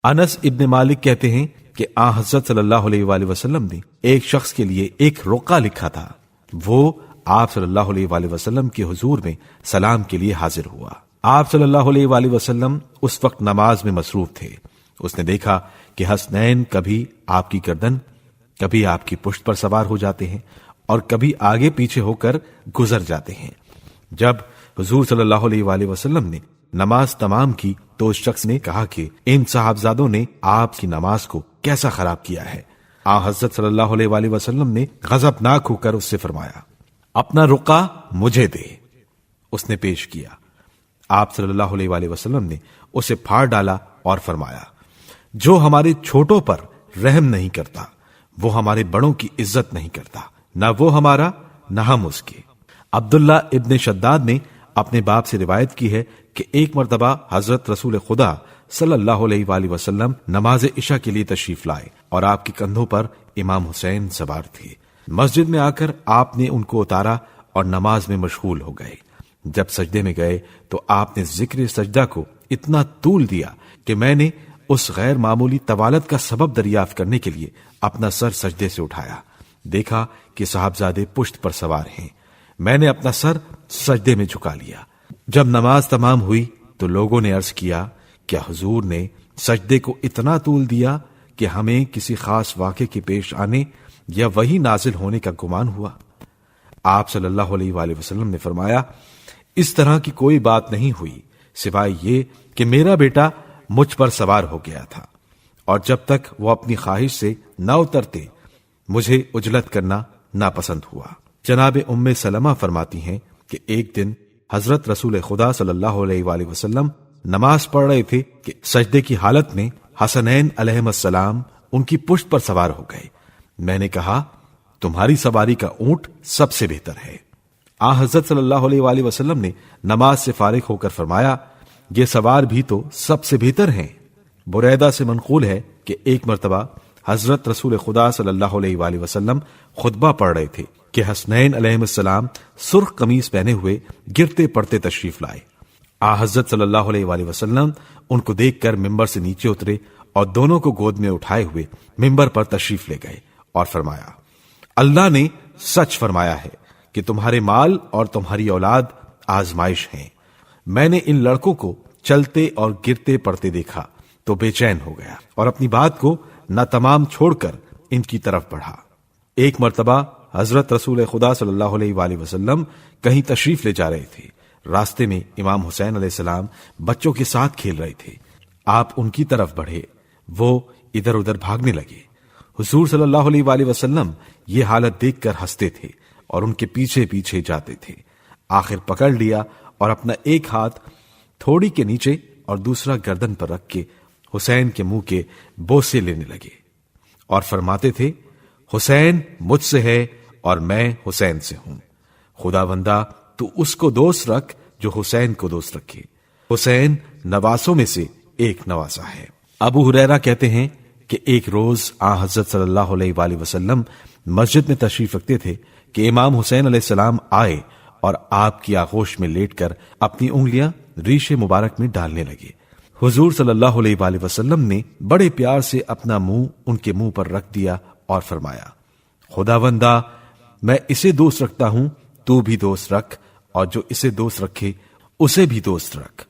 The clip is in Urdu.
انس ابن مالک کہتے ہیں کہ آن حضرت صلی اللہ علیہ وآلہ وسلم نے ایک شخص کے لیے ایک رقعہ لکھا تھا. وہ آپ صلی اللہ علیہ وآلہ وسلم کے حضور میں سلام کے لیے حاضر ہوا. آپ صلی اللہ علیہ وآلہ وسلم اس وقت نماز میں مصروف تھے. اس نے دیکھا کہ حسنین کبھی آپ کی گردن، کبھی آپ کی پشت پر سوار ہو جاتے ہیں اور کبھی آگے پیچھے ہو کر گزر جاتے ہیں. جب حضور صلی اللہ علیہ وآلہ وسلم نے نماز تمام کی تو اس شخص نے کہا کہ ان صاحبزادوں نے آپ کی نماز کو کیسا خراب کیا ہے. حضرت صلی اللہ علیہ وآلہ وسلم نے غضبناک ہو کر اس سے فرمایا، اپنا رقعہ مجھے دے. اس نے پیش کیا. آپ صلی اللہ علیہ وآلہ وسلم نے اسے پھاڑ ڈالا اور فرمایا، جو ہمارے چھوٹوں پر رحم نہیں کرتا وہ ہمارے بڑوں کی عزت نہیں کرتا، نہ وہ ہمارا نہ ہم اس کے. عبداللہ ابن شداد نے اپنے باپ سے روایت کی ہے کہ ایک مرتبہ حضرت رسول خدا صلی اللہ علیہ وآلہ وسلم نماز عشاء کے لیے تشریف لائے اور آپ کے کندھوں پر امام حسین سوار تھے. مسجد میں آ کر آپ نے ان کو اتارا اور نماز میں مشغول ہو گئے. جب سجدے میں گئے تو آپ نے ذکر سجدہ کو اتنا طول دیا کہ میں نے اس غیر معمولی طوالت کا سبب دریافت کرنے کے لیے اپنا سر سجدے سے اٹھایا. دیکھا کہ صاحبزادے پشت پر سوار ہیں. میں نے اپنا سر سجدے میں جھکا لیا. جب نماز تمام ہوئی تو لوگوں نے عرض کیا کہ حضور نے سجدے کو اتنا طول دیا کہ ہمیں کسی خاص واقعے کے پیش آنے یا وہی نازل ہونے کا گمان ہوا. آپ صلی اللہ علیہ وآلہ وسلم نے فرمایا، اس طرح کی کوئی بات نہیں ہوئی سوائے یہ کہ میرا بیٹا مجھ پر سوار ہو گیا تھا اور جب تک وہ اپنی خواہش سے نہ اترتے مجھے اجلت کرنا ناپسند ہوا. جناب ام سلمہ فرماتی ہیں کہ ایک دن حضرت رسول خدا صلی اللہ علیہ وآلہ وسلم نماز پڑھ رہے تھے کہ سجدے کی حالت میں حسنین علیہم السلام ان کی پشت پر سوار ہو گئے. میں نے کہا، تمہاری سواری کا اونٹ سب سے بہتر ہے. حضرت صلی اللہ علیہ وآلہ وسلم نے نماز سے فارغ ہو کر فرمایا، یہ سوار بھی تو سب سے بہتر ہیں. بریدہ سے منقول ہے کہ ایک مرتبہ حضرت رسول خدا صلی اللہ علیہ وآلہ وسلم خطبہ پڑھ رہے تھے کہ حسنین علیہ السلام سرخ قمیص پہنے ہوئے گرتے پڑتے تشریف لائے. حضرت صلی اللہ علیہ وآلہ وسلم ان کو دیکھ کر ممبر سے نیچے اترے اور دونوں کو گود میں اٹھائے ہوئے ممبر پر تشریف لے گئے اور فرمایا، اللہ نے سچ فرمایا ہے کہ تمہارے مال اور تمہاری اولاد آزمائش ہیں. میں نے ان لڑکوں کو چلتے اور گرتے پڑتے دیکھا تو بے چین ہو گیا اور اپنی بات کو نہ تمام چھوڑ کر ان کی طرف بڑھا. ایک مرتبہ حضرت رسول خدا صلی اللہ علیہ وآلہ وسلم کہیں تشریف لے جا رہے تھے. راستے میں امام حسین علیہ السلام بچوں کے ساتھ کھیل رہے تھے. آپ ان کی طرف بڑھے، وہ ادھر ادھر بھاگنے لگے. حضور صلی اللہ علیہ وآلہ وسلم یہ حالت دیکھ کر ہنستے تھے اور ان کے پیچھے پیچھے جاتے تھے. آخر پکڑ لیا اور اپنا ایک ہاتھ تھوڑی کے نیچے اور دوسرا گردن پر رکھ کے حسین کے منہ کے بوسے لینے لگے اور فرماتے تھے، حسین مجھ سے ہے اور میں حسین سے ہوں. خدا بندہ تو اس کو دوست رکھ جو حسین کو دوست رکھے. حسین نواسوں میں سے ایک نواسا ہے. ابو ہریرہ کہتے ہیں کہ ایک روز حضرت صلی اللہ علیہ وآلہ وسلم مسجد میں تشریف رکھتے تھے کہ امام حسین علیہ السلام آئے اور آپ کی آغوش میں لیٹ کر اپنی انگلیاں ریش مبارک میں ڈالنے لگے. حضور صلی اللہ علیہ وآلہ وسلم نے بڑے پیار سے اپنا منہ ان کے منہ پر رکھ دیا اور فرمایا، خداوندا میں اسے دوست رکھتا ہوں، تو بھی دوست رکھ، اور جو اسے دوست رکھے اسے بھی دوست رکھ.